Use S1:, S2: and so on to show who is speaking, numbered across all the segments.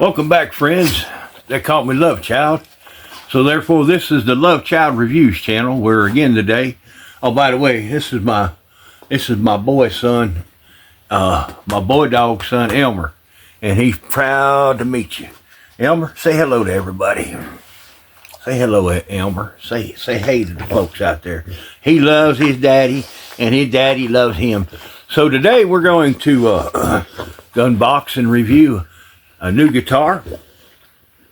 S1: Welcome back, friends. They call me Love Child. So therefore, this is the Love Child Reviews channel. Where again today. Oh, by the way, this is my boy son, my boy dog son Elmer, and he's proud to meet you. Elmer, say hello to everybody. Say hello, Elmer. Say hey to the folks out there. He loves his daddy, and his daddy loves him. So today we're going to unbox and review a new guitar.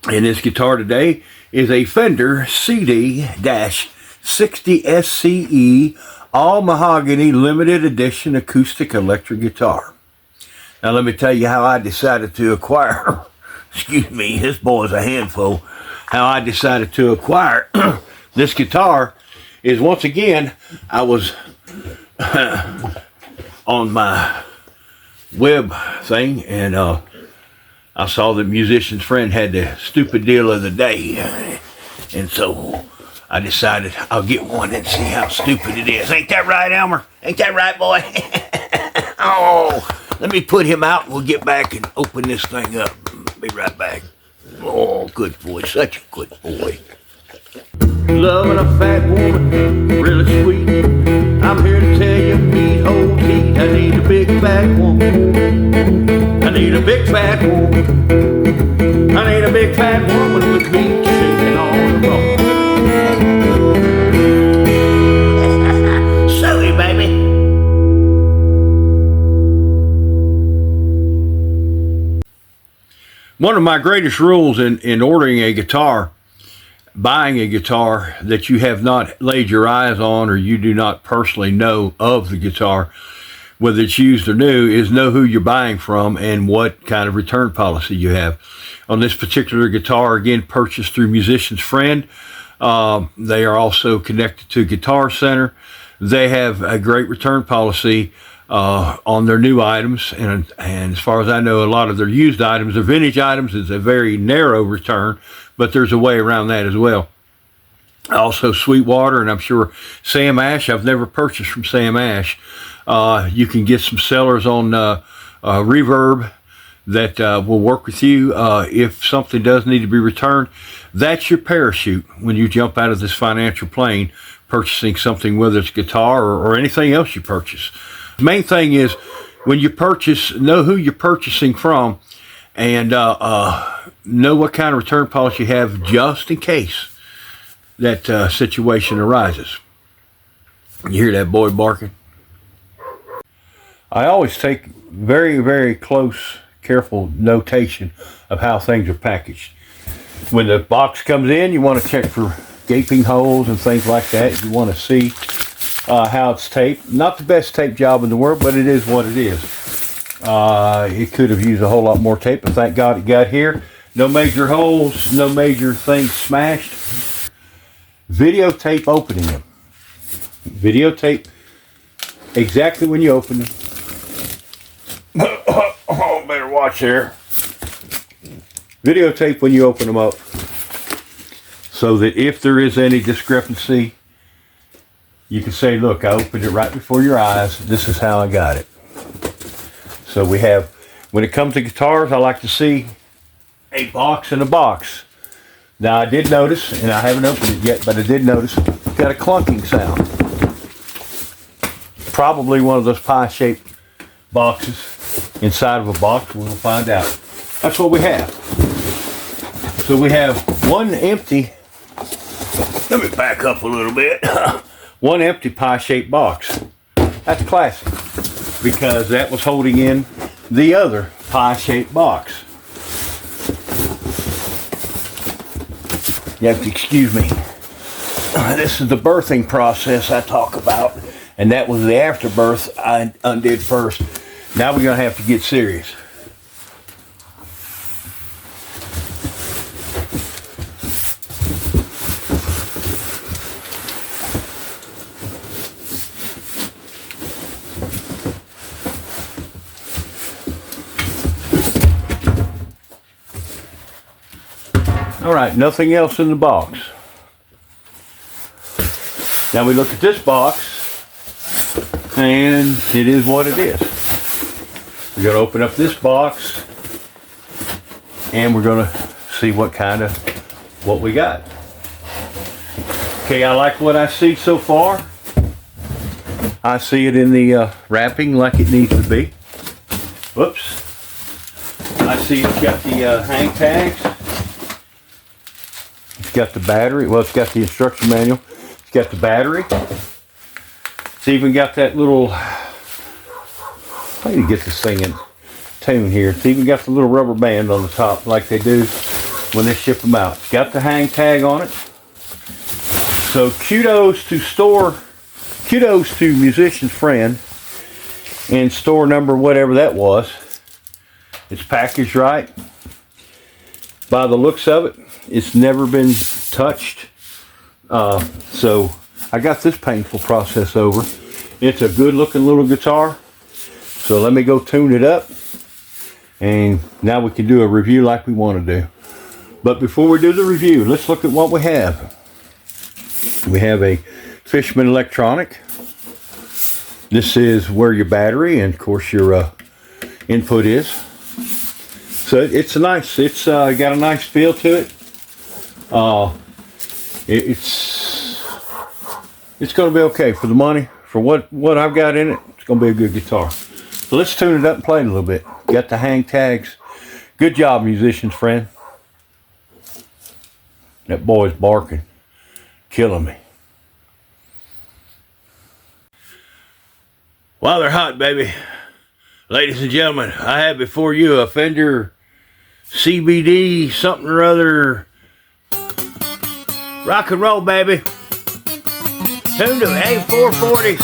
S1: And this guitar today is a Fender CD-60SCE all mahogany limited edition acoustic electric guitar. Now let me tell you how I decided to acquire, excuse me, this boy's a handful, how I decided to acquire this guitar is once again, I was on my web thing and I saw the musician's friend had the stupid deal of the day, and so I decided I'll get one and see how stupid it is. Ain't that right, Elmer? Ain't that right, boy? Oh, let me put him out and we'll get back and open this thing up. Be right back. Oh, good boy, such a good boy. Loving a fat woman, really sweet. I'm here to tell you, meat, whole teeth. I need a big fat woman. I need a big fat woman. I need a big fat woman with meat shaking on the bone. Sorry, baby. One of my greatest rules in ordering a guitar, buying a guitar that you have not laid your eyes on or you do not personally know of the guitar, whether it's used or new, is know who you're buying from and what kind of return policy you have. On this particular guitar, again, purchased through Musician's Friend. They are also connected to Guitar Center. They have a great return policy on their new items, and as far as I know, a lot of their used items, their vintage items, is a very narrow return, but there's a way around that as well. Also Sweetwater, and I'm sure Sam Ash. I've never purchased from Sam Ash. You can get some sellers on Reverb that will work with you if something does need to be returned. That's your parachute when you jump out of this financial plane purchasing something, whether it's guitar or anything else you purchase. The main thing is when you purchase, know who you're purchasing from, and know what kind of return policy you have just in case that situation arises. You hear that boy barking? I always take very, very close, careful notation of how things are packaged. When the box comes in, you want to check for gaping holes and things like that. You want to see how it's taped. Not the best tape job in the world, but it is what it is. It could have used a whole lot more tape, but thank God it got here. No major holes, no major things smashed. Videotape opening them. Videotape exactly when you open them. Oh, better watch there. Videotape when you open them up, so that if there is any discrepancy, you can say, look, I opened it right before your eyes. This is how I got it. So we have, when it comes to guitars, I like to see a box in a box. Now I did notice, and I haven't opened it yet, but I did notice it's got a clunking sound. Probably one of those pie-shaped boxes inside of a box. We'll find out. That's what we have. So we have one empty, let me back up a little bit. One empty pie-shaped box. That's classic, because that was holding in the other pie-shaped box. You have to excuse me. This is the birthing process I talk about, and that was the afterbirth I undid first. Now we're going to have to get serious. All right, nothing else in the box. Now we look at this box, and it is what it is. We're going to open up this box, and we're gonna see what we got. Okay, I like what I see so far. I see it in the wrapping like it needs to be. Whoops. I see it's got the hang tags. It's got the battery. Well, it's got the instruction manual. It's got the battery. It's even got that little, I need to get this thing in tune here. It's even got the little rubber band on the top like they do when they ship them out. It's got the hang tag on it. So kudos to Musician's Friend and store number whatever that was. It's packaged right. By the looks of it, it's never been touched. So I got this painful process over. It's a good looking little guitar. So let me go tune it up. And now we can do a review like we want to do. But before we do the review, let's look at what we have. We have a Fishman electronic. This is where your battery and of course your input is. So it's nice. It's got a nice feel to it. It's going to be okay for the money. For what I've got in it, it's going to be a good guitar. So let's tune it up and play it a little bit. Got the hang tags. Good job, Musician's Friend. That boy's barking. Killing me. While they're hot, baby. Ladies and gentlemen, I have before you a Fender CBD something or other. Rock and roll, baby. Tuned to A440.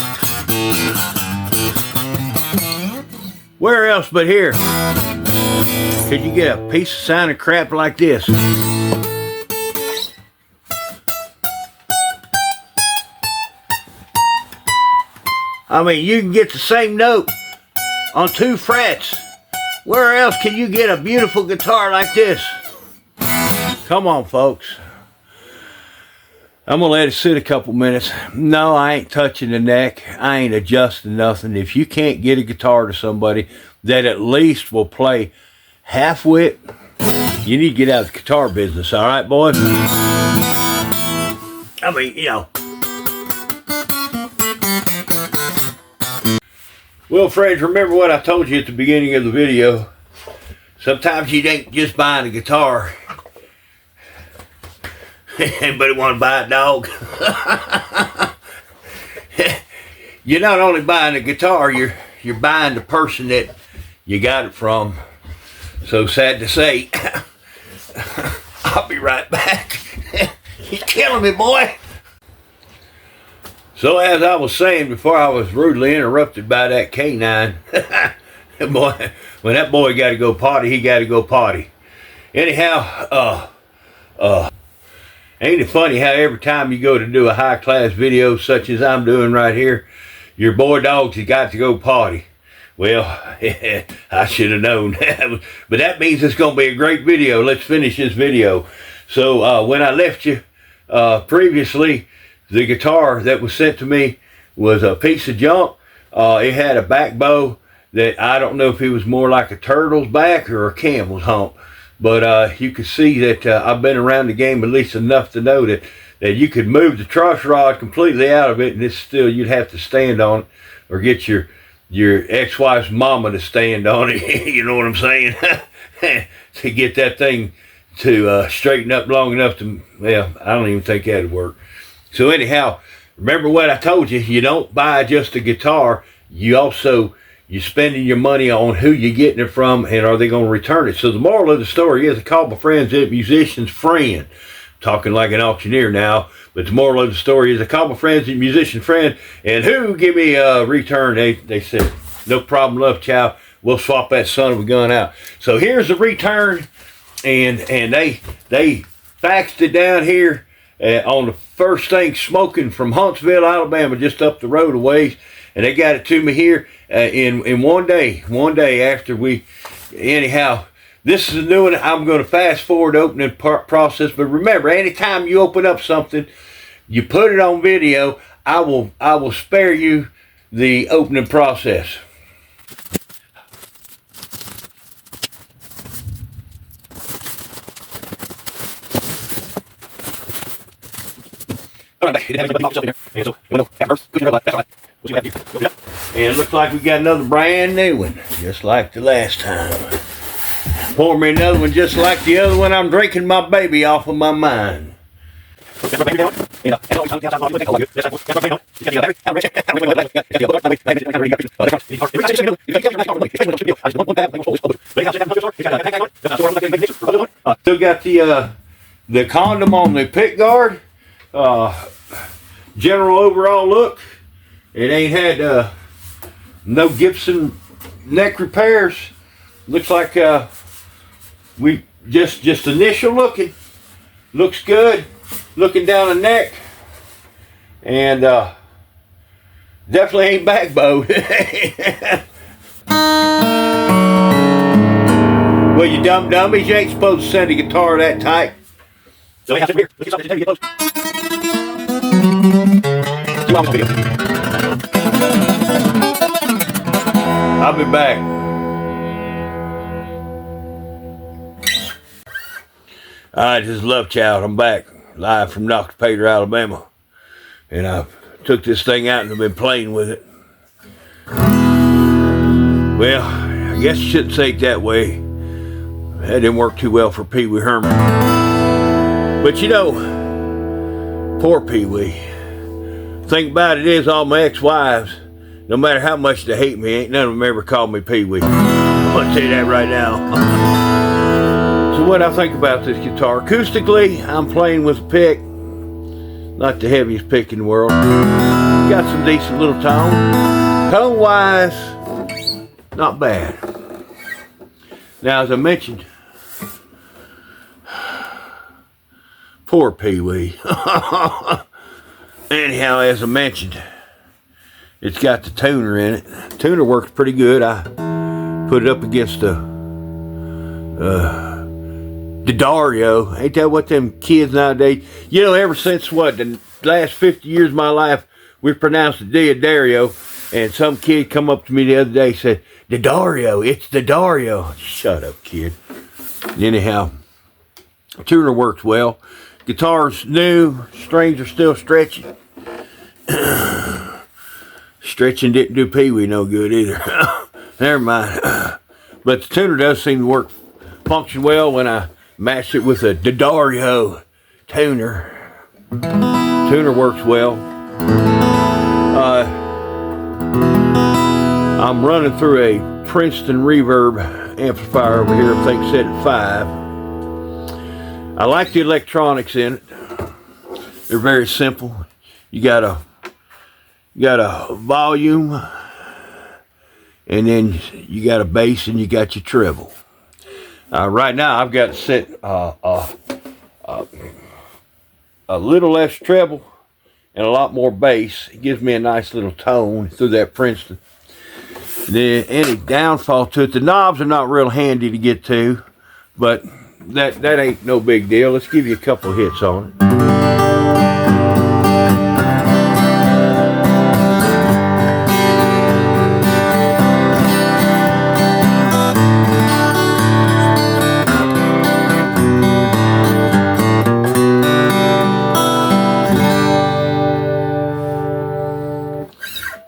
S1: Where else but here could you get a piece of sounding crap like this? I mean, you can get the same note on 2 frets. Where else can you get a beautiful guitar like this? Come on, folks. I'm going to let it sit a couple minutes. No, I ain't touching the neck. I ain't adjusting nothing. If you can't get a guitar to somebody that at least will play half wit, you need to get out of the guitar business, all right, boys? I mean, you know. Well, friends, remember what I told you at the beginning of the video. Sometimes you ain't just buying a guitar. Anybody want to buy a dog? You're not only buying a guitar, you're buying the person that you got it from. So sad to say, I'll be right back. He's killing me, boy. So as I was saying before I was rudely interrupted by that K9, boy, when that boy got to go potty, he got to go potty. Anyhow, ain't it funny how every time you go to do a high-class video such as I'm doing right here, your boy dogs has got to go potty. Well, I should have known. But that means it's going to be a great video. Let's finish this video. So when I left you previously, the guitar that was sent to me was a piece of junk. It had a back bow that I don't know if it was more like a turtle's back or a camel's hump. But you can see that I've been around the game at least enough to know that you could move the truss rod completely out of it, and it's still, you'd have to stand on it or get your ex-wife's mama to stand on it. You know what I'm saying? To get that thing to straighten up long enough to, well, I don't even think that'd work. So anyhow, remember what I told you. You don't buy just a guitar. You're spending your money on who you're getting it from and are they going to return it. So the moral of the story is I called my friends at Musician's Friend. Talking like an auctioneer now. But the moral of the story is I called my friends at Musician's Friend, and who give me a return? They said, no problem, love, chow. We'll swap that son of a gun out. So here's the return, and they faxed it down here on the first thing smoking from Huntsville, Alabama, just up the road a ways, and they got it to me here in one day after we, anyhow. This is a new one. I'm going to fast forward the opening process, but remember, anytime you open up something, you put it on video. I will spare you the opening process. And it looks like we got another brand new one, just like the last time. Pour me another one just like the other one. I'm drinking my baby off of my mind. Still got the condom on the pick guard. General overall look. It ain't had no Gibson neck repairs. Looks like we just initial looking. Looks good. Looking down the neck. And definitely ain't backbone. Well, you dumb dummies, you ain't supposed to send a guitar that tight. So they have to here. Let's get something to get close. I'll be back. Alright, this is Love Child. I'm back live from Dr. Pater, Alabama. And I took this thing out and I've been playing with it. Well, I guess you shouldn't say it that way. That didn't work too well for Pee Wee Herman. But you know, poor Pee Wee. Thing about it is, all my ex-wives, no matter how much they hate me, ain't none of them ever called me Pee Wee. I'm gonna tell you that right now. So what I think about this guitar, acoustically, I'm playing with a pick. Not the heaviest pick in the world. Got some decent little tone. Tone-wise, not bad. Now, as I mentioned, poor Pee Wee. Anyhow, as I mentioned, it's got the tuner in it. Tuner works pretty good. I put it up against the Dario. Ain't that what them kids nowadays? You know, ever since what, the last 50 years of my life, we've pronounced it Dario. And some kid come up to me the other day and said, the Dario, it's the Dario. Shut up, kid. Anyhow, tuner works well. Guitar's new, strings are still stretching. Stretching didn't do Pee Wee no good either. Never mind. But the tuner does seem to function well when I match it with a Dario tuner. Tuner works well. I'm running through a Princeton reverb amplifier over here, I think set at 5. I like the electronics in it. They're very simple. You got a volume, and then you got a bass, and you got your treble. Right now, I've got set a little less treble and a lot more bass. It gives me a nice little tone through that Princeton. Then any downfall to it, the knobs are not real handy to get to, but that ain't no big deal. Let's give you a couple hits on it.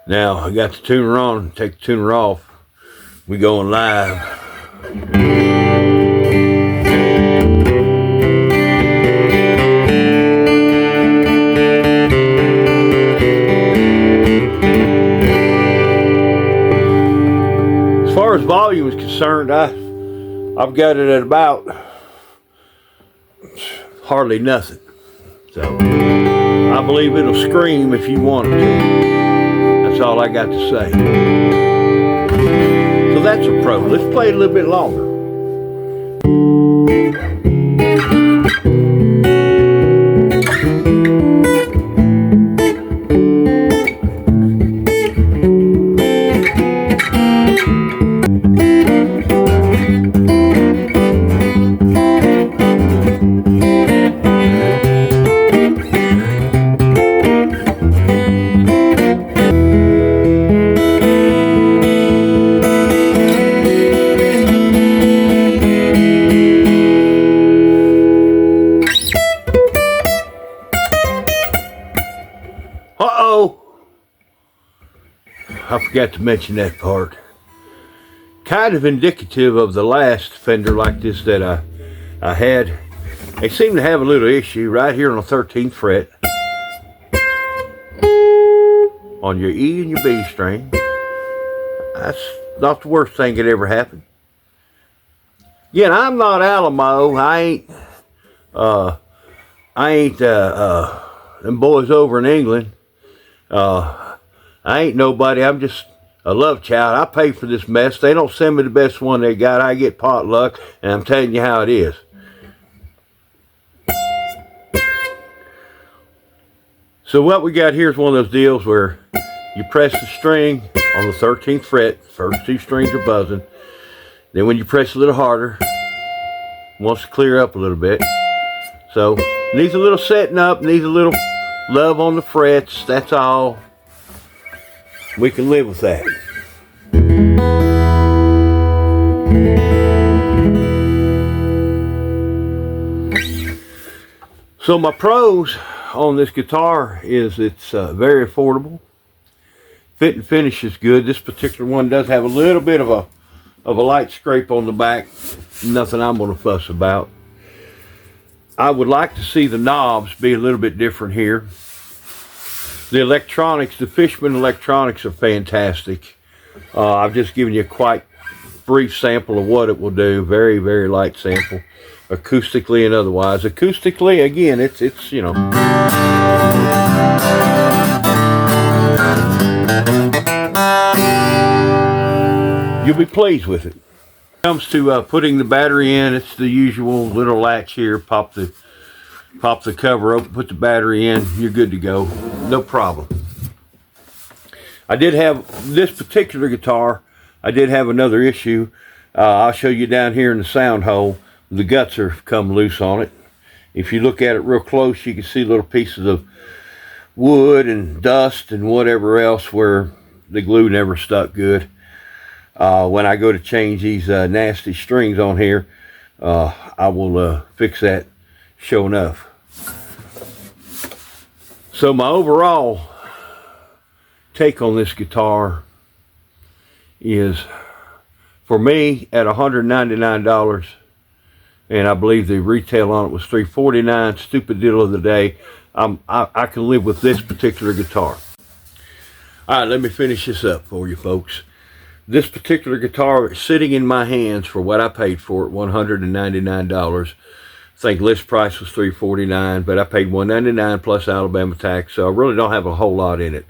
S1: Now, I got the tuner on, take the tuner off. We going live. As far as volume is concerned, I've got it at about hardly nothing. So, I believe it'll scream if you want it to. That's all I got to say. So that's a pro. Let's play it a little bit longer. I forgot to mention that part. Kind of indicative of the last Fender like this that I had. They seem to have a little issue right here on the 13th fret. On your E and your B string. That's not the worst thing that ever happened. Again, I'm not Alamo. I ain't them boys over in England. I ain't nobody. I'm just a love child. I pay for this mess. They don't send me the best one they got. I get potluck, and I'm telling you how it is. So what we got here is one of those deals where you press the string on the 13th fret. First two strings are buzzing. Then when you press a little harder, it wants to clear up a little bit. So needs a little setting up, needs a little love on the frets. That's all. We can live with that. So my pros on this guitar is it's very affordable. Fit and finish is good. This particular one does have a little bit of a light scrape on the back. Nothing I'm going to fuss about. I would like to see the knobs be a little bit different here. The electronics, the Fishman electronics are fantastic. I've just given you a quite brief sample of what it will do. Very, very light sample. Acoustically and otherwise. Acoustically, again, it's you know. You'll be pleased with it. When it comes to putting the battery in, it's the usual little latch here. Pop the cover open, put the battery in, you're good to go. No problem. I did have this particular guitar, I did have another issue. I'll show you down here in the sound hole. The guts are come loose on it. If you look at it real close, you can see little pieces of wood and dust and whatever else where the glue never stuck good. When I go to change these nasty strings on here, I will fix that sure enough. So my overall take on this guitar is, for me, at $199, and I believe the retail on it was $349. Stupid deal of the day. I can live with this particular guitar. All right, let me finish this up for you folks. This particular guitar is sitting in my hands for what I paid for it, $199. I think list price was $349, but I paid $199 plus Alabama tax, so I really don't have a whole lot in it.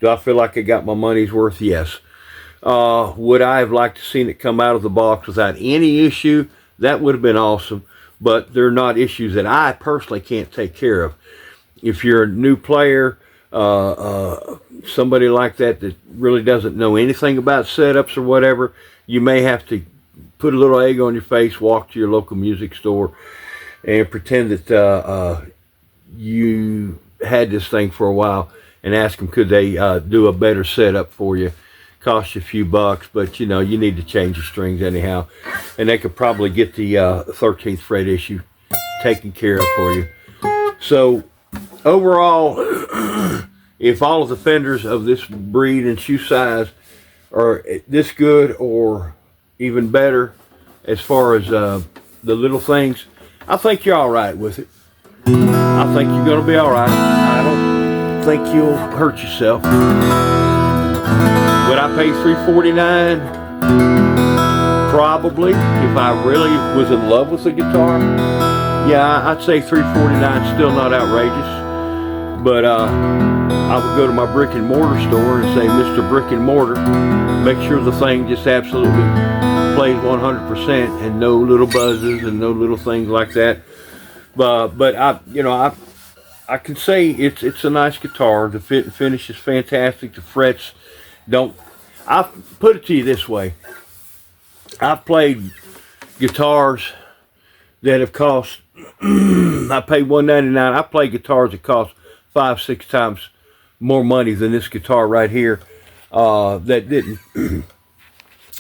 S1: Do I feel like I got my money's worth? Yes. Would I have liked to seen it come out of the box without any issue? That would have been awesome, but they're not issues that I personally can't take care of. If you're a new player, somebody like that really doesn't know anything about setups or whatever, you may have to put a little egg on your face, walk to your local music store, and pretend that you had this thing for a while and ask them could they do a better setup for you. Cost you a few bucks, but you know, you need to change the strings anyhow, and they could probably get the 13th fret issue taken care of for you. So overall, if all of the Fenders of this breed and shoe size are this good or even better as far as the little things, I think you're all right with it. I think you're going to be all right. I don't think you'll hurt yourself. Would I pay $349? Probably. If I really was in love with the guitar, yeah, I'd say $349 still not outrageous. But I would go to my brick and mortar store and say, Mr. Brick and Mortar, make sure the thing just absolutely plays 100% and no little buzzes and no little things like that. But I can say it's a nice guitar. The fit and finish is fantastic. The frets don't. I've put it to you this way. I've played guitars that have cost. I paid $199. I played guitars that cost 5-6 times more money than this guitar right here. That didn't.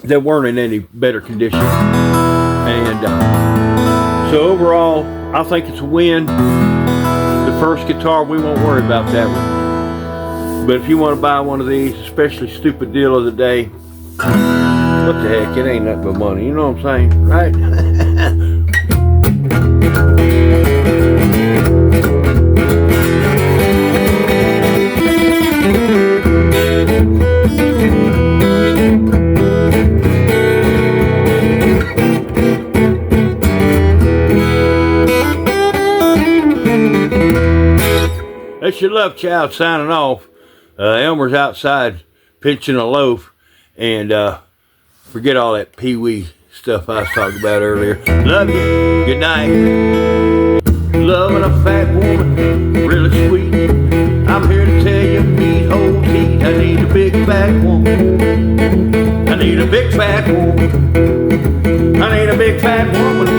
S1: That weren't in any better condition. And so overall, I think it's a win. The first guitar, we won't worry about that one. But if you want to buy one of these, especially stupid deal of the day, what the heck, it ain't nothing but money, you know what I'm saying, right? That's your Love Child signing off. Elmer's outside pinching a loaf, and forget all that pee-wee stuff I was talking about earlier. Love you. Good night. Loving a fat woman, really sweet. I'm here to tell you, need whole teeth. I need a big fat woman. I need a big fat woman. I need a big fat woman.